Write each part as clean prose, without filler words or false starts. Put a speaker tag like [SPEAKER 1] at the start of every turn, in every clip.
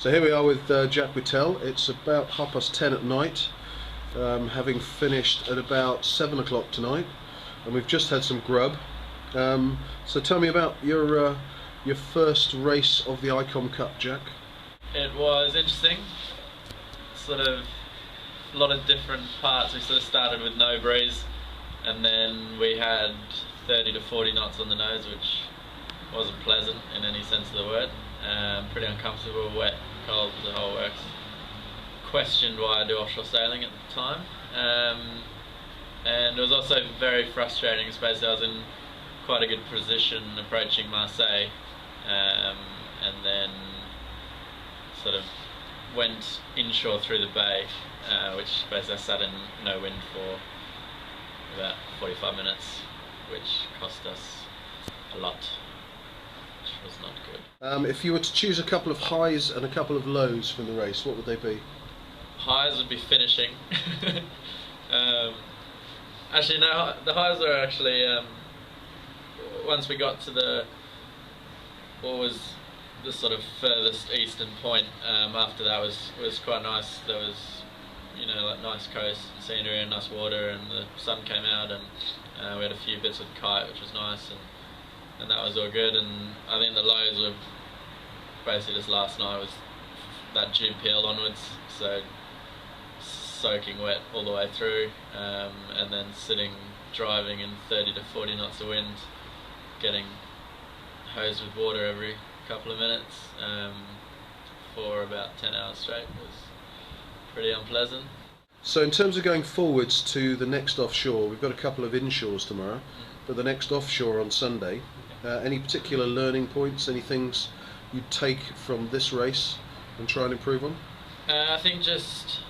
[SPEAKER 1] So here we are with Jack Bouttell. It's about 10:30 at night, having finished at about 7 o'clock tonight, and we've just had some grub. So tell me about your first race of the ICOM Cup, Jack.
[SPEAKER 2] It was interesting, sort of a lot of different parts. We sort of started with no breeze, and then we had 30 to 40 knots on the nose, which wasn't pleasant in any sense of the word. Pretty uncomfortable, wet, cold, the whole works. Questioned why I do offshore sailing at the time, and it was also very frustrating, especially I was in quite a good position approaching Marseille, and then sort of went inshore through the bay, which basically I sat in no wind for about 45 minutes, which cost us a lot, which was not good.
[SPEAKER 1] If you were to choose a couple of highs and a couple of lows from the race, what would they be?
[SPEAKER 2] Highs would be finishing. Actually no, the highs were actually once we got to what was the sort of furthest eastern point. After that was quite nice. There was, like nice coast scenery and nice water, and the sun came out, and we had a few bits of kite, which was nice, and that was all good. And I think the lows were basically just last night was that jib peel onwards, so soaking wet all the way through, and then driving in 30 to 40 knots of wind, getting hosed with water every couple of minutes for about 10 hours straight was pretty unpleasant.
[SPEAKER 1] So in terms of going forwards to the next offshore, we've got a couple of inshores tomorrow, but the next offshore on Sunday, any particular learning points, any things you'd take from this race and try and improve on?
[SPEAKER 2] I think just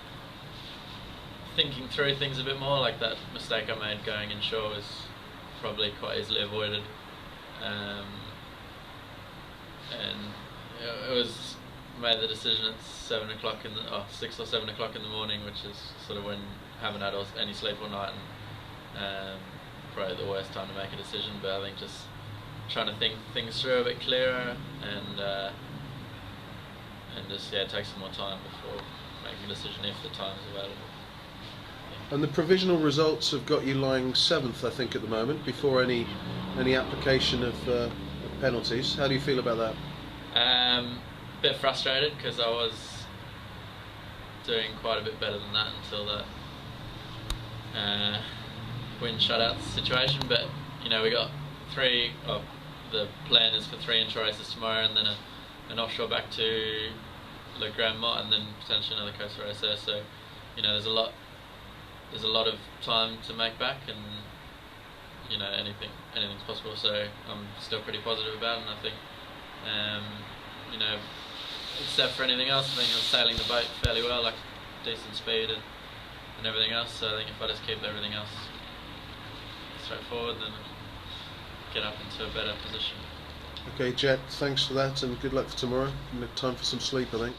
[SPEAKER 2] thinking through things a bit more, like that mistake I made going inshore was probably quite easily avoided. And it was made the decision at 7 o'clock 6 or 7 o'clock in the morning, which is sort of when I haven't had any sleep all night, and probably the worst time to make a decision. But I think just trying to think things through a bit clearer, and just take some more time before making a decision if the time is available.
[SPEAKER 1] And the provisional results have got you lying 7th, I think, at the moment, before any application of penalties. How do you feel about that?
[SPEAKER 2] A bit frustrated, because I was doing quite a bit better than that until that wind shutout situation. But we got the plan is for 3 inshore races tomorrow, and then an offshore back to Le Grand Mot, and then potentially another coastal race there. So there's a lot of time to make back, and anything's possible. So I'm still pretty positive about it, and I think except for anything else, I think I was sailing the boat fairly well, like decent speed and everything else. So I think if I just keep everything else straightforward, then I'll get up into a better position.
[SPEAKER 1] Okay, Jet, thanks for that, and good luck for tomorrow. Time for some sleep, I think.